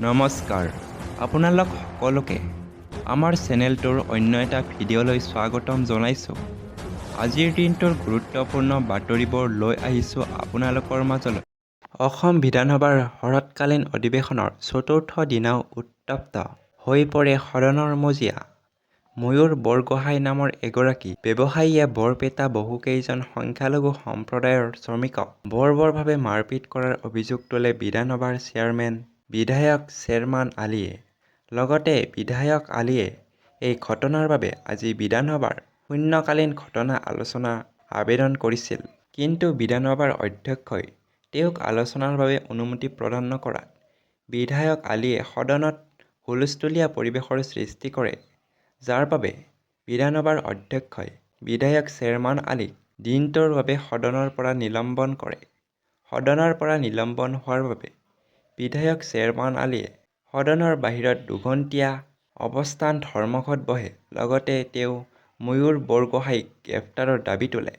নমস্কাৰ আপোনালোক সকলোকে আমাৰ চেনেলটোৰ অন্য এটা ভিডিঅ'লৈ স্বাগতম জনাইছোঁ। আজিৰ দিনটোৰ গুৰুত্বপূৰ্ণ বাতৰিবোৰ লৈ আহিছোঁ আপোনালোকৰ মাজলৈ। অসম বিধানসভাৰ শৰৎকালীন অধিৱেশনৰ চতুৰ্থ দিনাও উত্তপ্ত হৈ পৰে সদনৰ মজিয়া। ময়ূৰ বৰগোহাঁই নামৰ এগৰাকী ব্যৱসায়ীয়ে বৰপেটা বহুকেইজন সংখ্যালঘু সম্প্ৰদায়ৰ শ্ৰমিকক বৰ্বৰভাৱে মাৰপিট কৰাৰ অভিযোগ তোলে বিধানসভাৰ চেয়াৰমেন বিধায়ক শ্বেৰমান আলীয়ে। লগতে বিধায়ক আলীয়ে এই ঘটনাৰ বাবে আজি বিধানসভাৰ শূন্যকালীন ঘটনা আলোচনাৰ আবেদন কৰিছিল। কিন্তু বিধানসভাৰ অধ্যক্ষই তেওঁক আলোচনাৰ বাবে অনুমতি প্ৰদান নকৰাত বিধায়ক আলীয়ে সদনত হুলস্থুলীয়া পৰিৱেশৰ সৃষ্টি কৰে, যাৰ বাবে বিধানসভাৰ অধ্যক্ষই বিধায়ক শ্বেৰমান আলীক দিনটোৰ বাবে সদনৰ পৰা নিলম্বন কৰে। সদনৰ পৰা নিলম্বন হোৱাৰ বাবে বিধায়ক শ্বেৰমান আলীয়ে সদনৰ বাহিৰত দুঘণ্টীয়া অৱস্থান ধৰ্মঘট বহে। লগতে তেওঁ ময়ূৰ বৰগোহাঁইক গ্ৰেপ্তাৰৰ দাবী তোলে।